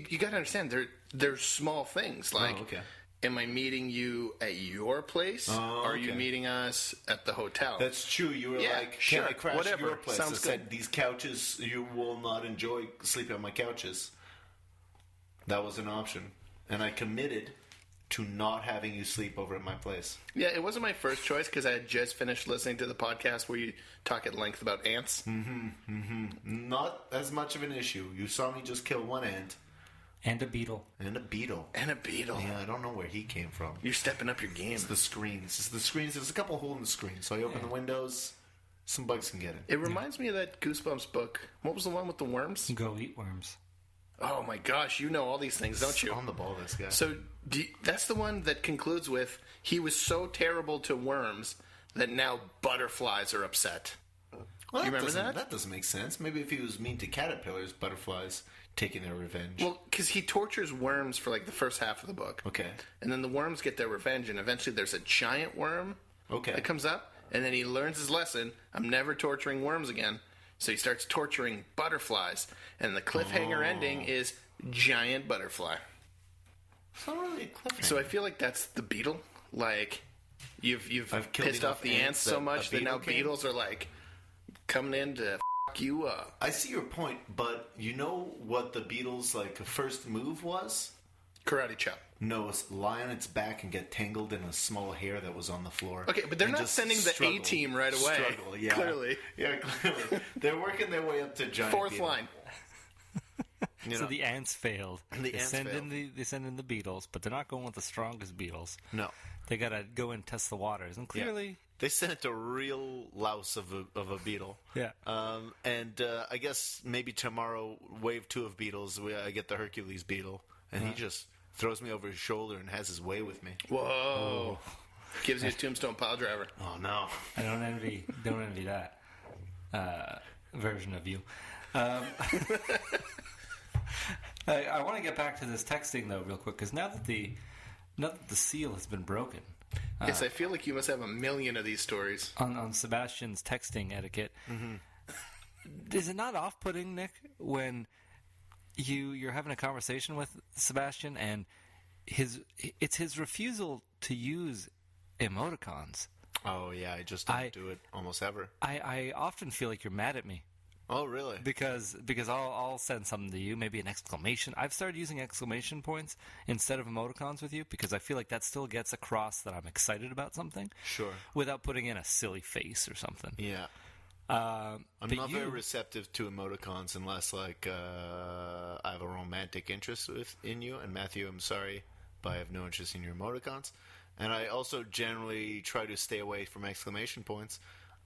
you got to understand, they're small things. Like, am I meeting you at your place? Or are you meeting us at the hotel? That's true. You were like, sure, can I crash at your place? Sounds I said, these couches, you will not enjoy sleeping on my couches. That was an option. And I committed to not having you sleep over at my place. Yeah, it wasn't my first choice because I had just finished listening to the podcast where you talk at length about ants. Not as much of an issue. You saw me just kill one ant. And a beetle. And a beetle. Yeah, I don't know where he came from. You're stepping up your game. It's the screens. There's a couple holes in the screen. So I open the windows. Some bugs can get in. It reminds me of that Goosebumps book. What was the one with the worms? Go eat worms. Oh my gosh, you know all these things, don't you? On the ball, this guy. So that's the one that concludes with, he was so terrible to worms that now butterflies are upset. Well, you remember that? That doesn't make sense. Maybe if he was mean to caterpillars, butterflies taking their revenge. Well, because he tortures worms for like the first half of the book. Okay. And then the worms get their revenge, and eventually there's a giant worm that comes up, and then he learns his lesson. I'm never torturing worms again. So he starts torturing butterflies, and the cliffhanger ending is giant butterfly. It's not really a cliffhanger. So I feel like that's the beetle. Like, you've pissed off the ants so much that now beetles are like coming in to f*** you up. I see your point, but you know what the beetles' like first move was? Karate chop. No, it's lie on its back and get tangled in a small hair that was on the floor. Okay, but they're not sending the A-team right away. Struggle, yeah. Clearly. Yeah, clearly. They're working their way up to giant Fourth beetle. line. So the ants failed. They send in the beetles, but they're not going with the strongest beetles. No. They got to go and test the waters. And clearly... Yeah. They sent it to a real louse of a beetle. Yeah. And I guess maybe tomorrow, wave 2 of beetles, I get the Hercules beetle. And he just throws me over his shoulder and has his way with me. Whoa. Gives you a tombstone pile driver. Oh, no. I don't envy that version of you. I want to get back to this texting, though, real quick, because now that the seal has been broken... yes, I feel like you must have a million of these stories. On Sebastian's texting etiquette. Is it not off-putting, Nick, when you're having a conversation with Sebastien and it's his refusal to use emoticons? Oh, yeah, I just don't do it almost ever. I often feel like you're mad at me. Oh, really? Because I'll send something to you, maybe an exclamation. I've started using exclamation points instead of emoticons with you because I feel like that still gets across that I'm excited about something. Sure. Without putting in a silly face or something. Yeah. I'm not very receptive to emoticons unless, like, I have a romantic interest in you. And Matthew, I'm sorry, but I have no interest in your emoticons. And I also generally try to stay away from exclamation points.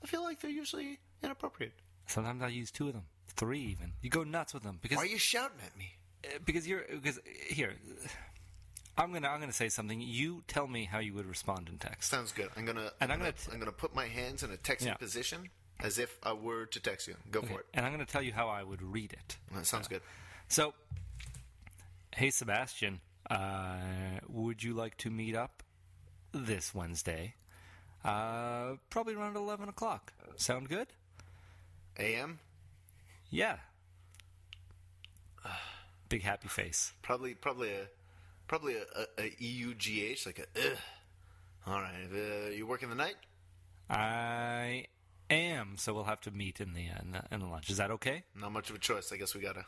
I feel like they're usually inappropriate. Sometimes I use 2 of them, 3 even. You go nuts with them because. Why are you shouting at me? Because here, I'm gonna say something. You tell me how you would respond in text. Sounds good. I'm gonna put my hands in a texting position as if I were to text you. Go for it. And I'm gonna tell you how I would read it. That sounds good. So, hey Sebastien, would you like to meet up this Wednesday? Probably around 11 o'clock. Sound good? AM? Yeah. Big happy face. Probably a EUGH, like a All right. You working the night? I am, so we'll have to meet in the lunch. Is that okay? Not much of a choice. I guess we gotta.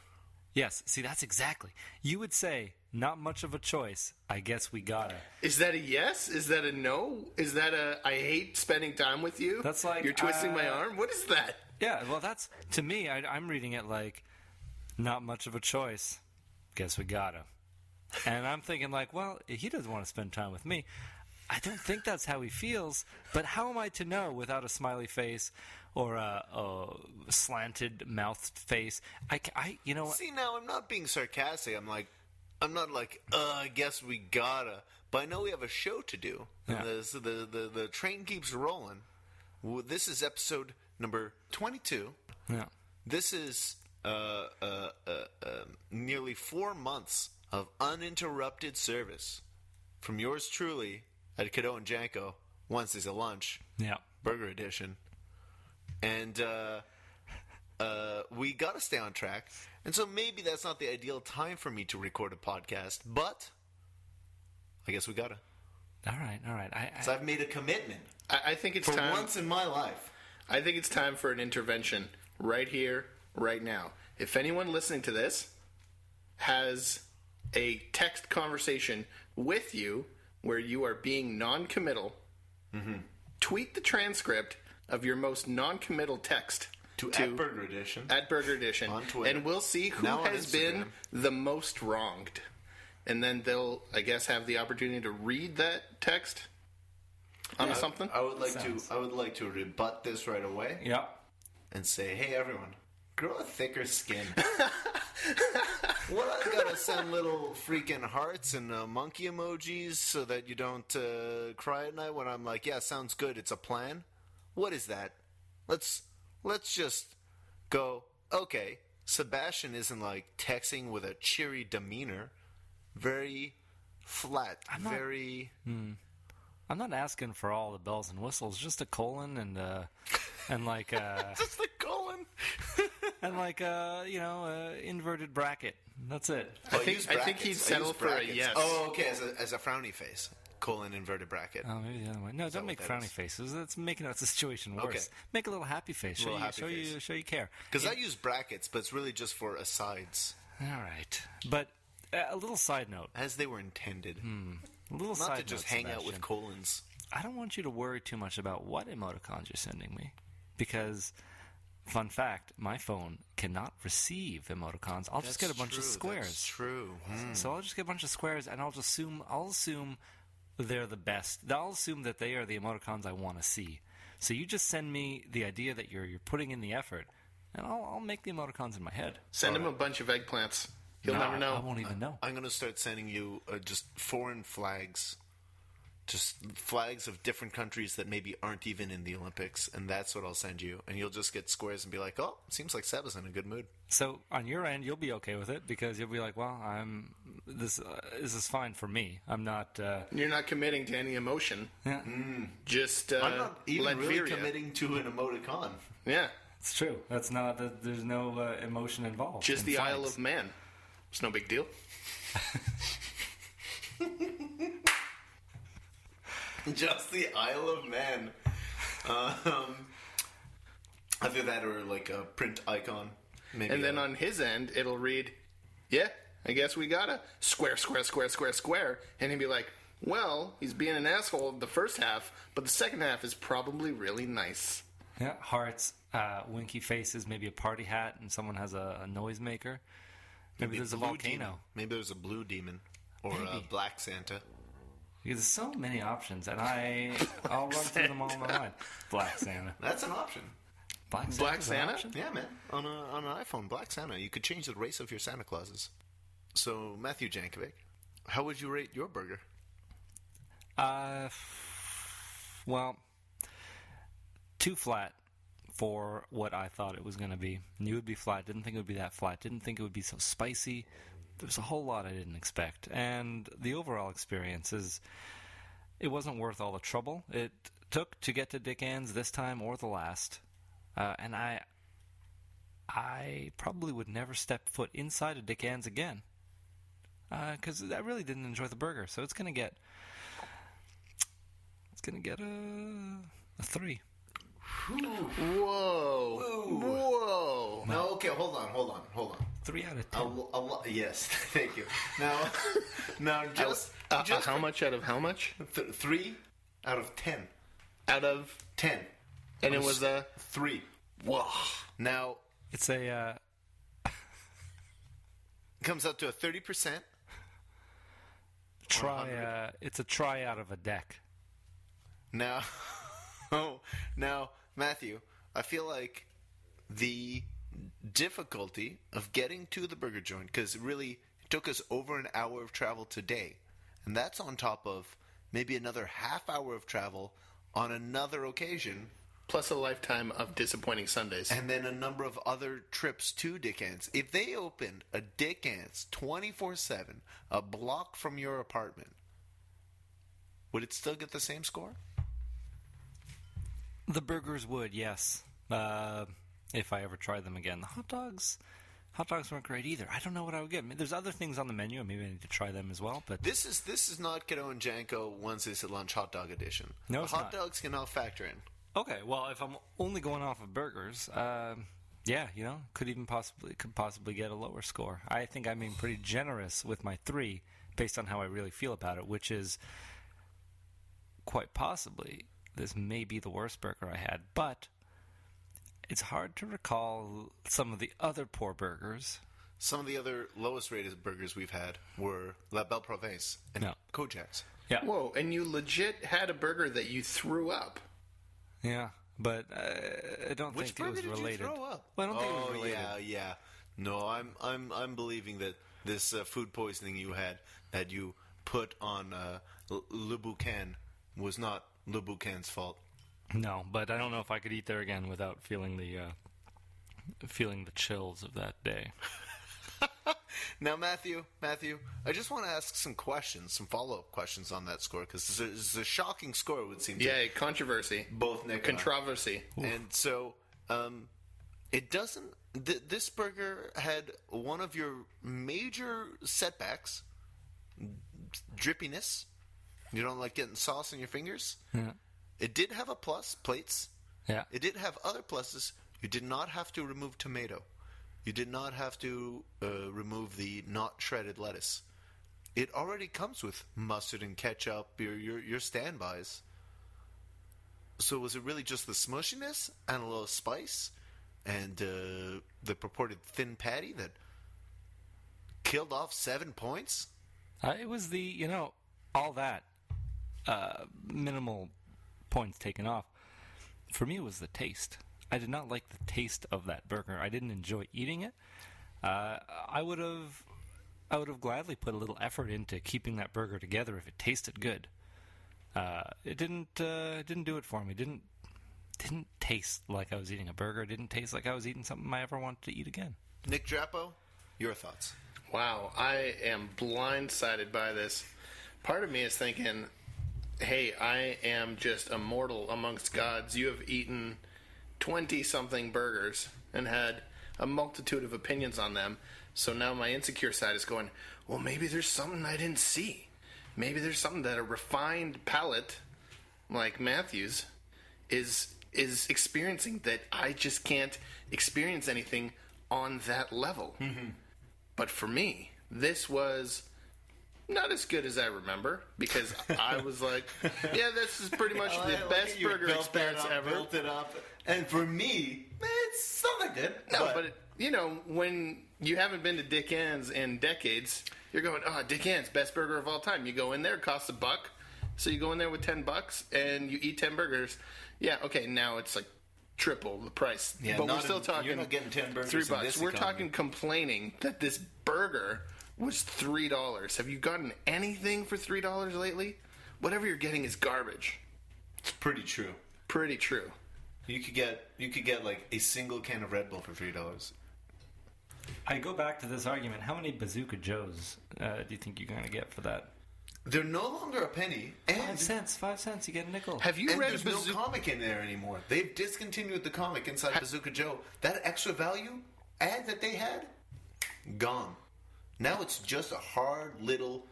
Yes. See, that's exactly. You would say, not much of a choice. I guess we gotta. Is that a yes? Is that a no? Is that a I hate spending time with you? That's like you're twisting my arm. What is that? Yeah, well, that's to me. I'm reading it like not much of a choice. Guess we gotta. And I'm thinking like, well, he doesn't want to spend time with me. I don't think that's how he feels. But how am I to know without a smiley face or a slanted mouthed face? You know. See, now I'm not being sarcastic. I'm not like, I guess we gotta. But I know we have a show to do. And the train keeps rolling. This is episode number 22. Yeah. This is nearly 4 months of uninterrupted service from yours truly at Cadeau and Janko. Wednesdays at lunch. Yeah. Burger edition. And we got to stay on track. And so maybe that's not the ideal time for me to record a podcast, but I guess we gotta. All right. So I've made a commitment. I think it's for time. Once in my life. I think it's time for an intervention right here, right now. If anyone listening to this has a text conversation with you where you are being non-committal, tweet the transcript of your most non-committal text to @Burger Edition on Twitter, and we'll see who has been the most wronged. And then they'll, I guess, have the opportunity to read that text on something. I would like to rebut this right away. Yeah. And say, hey everyone, grow a thicker skin. What, I gotta send little freaking hearts and monkey emojis so that you don't cry at night when I'm like, yeah, sounds good, it's a plan? What is that? Let's just go, okay, Sebastien isn't like texting with a cheery demeanor. Very flat, I'm not asking for all the bells and whistles, just a colon and like just a colon and like inverted bracket. That's it. I think he'd settle for a yes. Oh, okay, as a frowny face. Colon inverted bracket. Oh, maybe the other way. No, don't make frowny faces. That's making the situation worse. Okay. Make a little happy face. Show you care. Because I use brackets, but it's really just for asides. All right, but a little side note, as they were intended. A little not side to just note, hang out with colons. I don't want you to worry too much about what emoticons you're sending me, because, fun fact, my phone cannot receive emoticons. I'll just get a bunch of squares. That's true. So I'll just get a bunch of squares, and I'll assume they're the best. I'll assume that they are the emoticons I want to see. So you just send me the idea that you're putting in the effort, and I'll make the emoticons in my head. Send him a bunch of eggplants. He'll never know. I won't even know. I'm going to start sending you just foreign flags. Just flags of different countries that maybe aren't even in the Olympics. And that's what I'll send you. And you'll just get squares and be like, oh, seems like Seb's in a good mood. So on your end, you'll be okay with it because you'll be like, well, this is fine for me. I'm not... You're not committing to any emotion. Yeah. Just I'm not even really committing to an emoticon. Yeah. It's true. That's not... There's no emotion involved. Just the Isle of Man. It's no big deal. Just the Isle of Man. Either that or like a print icon. Maybe and then on his end, it'll read, yeah, I guess we gotta square. And he'd be like, well, he's being an asshole the first half, but the second half is probably really nice. Yeah, hearts, winky faces, maybe a party hat, and someone has a noisemaker. Maybe there's a volcano. Demon. Maybe there's a blue demon. Or a black Santa. Because there's so many options, and I'll run through them all in my mind. Black Santa. That's an option. Black Santa? Yeah, man. On an iPhone, Black Santa. You could change the race of your Santa Clauses. So, Matthew Jankovic, how would you rate your burger? Well, too flat for what I thought it was going to be. Knew it would be flat. Didn't think it would be that flat. Didn't think it would be so spicy. There was a whole lot I didn't expect. And the overall experience it wasn't worth all the trouble it took to get to Dic Ann's this time or the last. And I probably would never step foot inside of Dic Ann's again. Because I really didn't enjoy the burger. So it's going to get a 3. Whoa. No, okay, hold on. 3 out of 10. Yes, thank you. Now just how much out of how much? 3 out of 10. Out of 10. And it was a 3. Whoa. Now it's a comes up to a 30%. It's a try out of a deck. Now, Matthew, I feel like the difficulty of getting to the burger joint, because it really took us over an hour of travel today, and that's on top of maybe another half hour of travel on another occasion. Plus a lifetime of disappointing Sundays. And then a number of other trips to Dic Ann's. If they opened a Dic Ann's 24/7, a block from your apartment, would it still get the same score? The burgers would, yes. If I ever tried them again. The hot dogs, hot dogs weren't great either. I don't know what I would get. I mean, there's other things on the menu, and maybe I need to try them as well. But this is not Kiddo and Janko Wednesdays at Lunch hot dog edition. No, it's hot not. Dogs can all factor in. Okay, well, if I'm only going off of burgers, yeah, could possibly get a lower score. I think I'm being pretty generous with my 3 based on how I really feel about it, which is quite possibly this may be the worst burger I had, but it's hard to recall some of the other poor burgers. Some of the other lowest rated burgers we've had were La Belle Province and Kojak's. Yeah. Whoa, and you legit had a burger that you threw up. Yeah, but I don't think it was related. Which burger did you throw up? Well, I don't think it was related. Yeah. No, I'm believing that this food poisoning you had that you put on Le Boucan was not Le Boucan's fault. No, but I don't know if I could eat there again without feeling the chills of that day. Now, Matthew, I just want to ask some follow-up questions on that score, because it's a shocking score, it would seem to. Yeah, controversy. Both Nick Controversy. And so, it doesn't... this burger had one of your major setbacks, drippiness. You don't like getting sauce on your fingers. Yeah. It did have a plus, plates. Yeah. It did have other pluses. You did not have to remove tomato. You did not have to remove the not shredded lettuce. It already comes with mustard and ketchup, your standbys. So was it really just the smushiness and a little spice and the purported thin patty that killed off 7 points? It was the, all that minimal points taken off. For me, it was the taste. I did not like the taste of that burger. I didn't enjoy eating it. I would have gladly put a little effort into keeping that burger together if it tasted good. It didn't do it for me. Didn't taste like I was eating a burger. It didn't taste like I was eating something I ever wanted to eat again. Nick Drapeau, your thoughts? Wow, I am blindsided by this. Part of me is thinking, hey, I am just a mortal amongst gods. You have eaten 20-something burgers and had a multitude of opinions on them. So now my insecure side is going, well, maybe there's something I didn't see. Maybe there's something that a refined palate like Matthew's is experiencing that I just can't experience anything on that level. Mm-hmm. But for me, this was not as good as I remember, because I was like, yeah, this is pretty much the best burger experience ever. Built it up. And for me, it's something good. No, but when you haven't been to Dic Ann's in decades, you're going, oh, Dic Ann's, best burger of all time. You go in there, it costs $1. So you go in there with $10 and you eat 10 burgers. Yeah, okay, now it's like triple the price. Yeah, but we're still talking, you're not getting 10 burgers $3. We're talking complaining that this burger was $3. Have you gotten anything for $3 lately? Whatever you're getting is garbage. It's pretty true. Pretty true. You could get like a single can of Red Bull for $3. I go back to this argument. How many Bazooka Joes do you think you're going to get for that? They're no longer a penny. And 5 cents. 5 cents. You get a nickel. Have you read there's no comic in there anymore. They've discontinued the comic inside Bazooka Joe. That extra value ad that they had, gone. Now it's just a hard little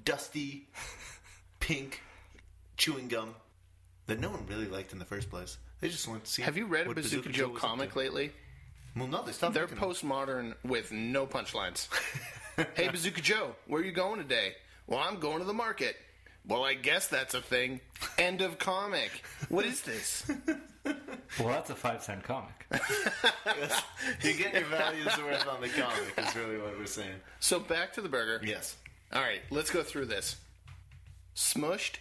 dusty pink chewing gum that no one really liked in the first place. They just want to see. Have you read a Bazooka Joe comic lately? Well, no, they stopped. They're postmodern with no punchlines. Hey, Bazooka Joe, where are you going today? Well, I'm going to the market. Well, I guess that's a thing. End of comic. What is this? Well, that's a 5-cent comic. You get your values worth on the comic is really what we're saying. So back to the burger. Yes. All right, let's go through this. Smushed,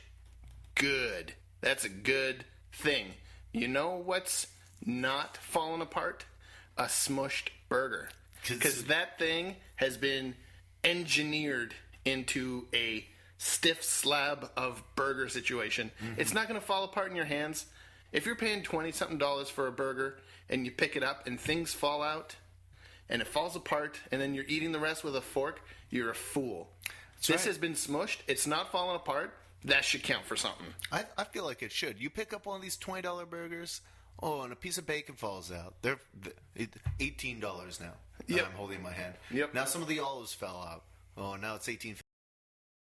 good. That's a good thing. You know what's not falling apart? A smushed burger. Because that thing has been engineered into a stiff slab of burger situation. Mm-hmm. It's not going to fall apart in your hands. If you're paying $20-something for a burger and you pick it up and things fall out and it falls apart and then you're eating the rest with a fork, you're a fool. This has been smushed. It's not falling apart. That should count for something. I feel like it should. You pick up one of these $20 burgers Oh, and a piece of bacon falls out. They're $18 now. Yep. I'm holding in my hand. Yep. Now some of the olives fell out. Oh, now it's $18.50.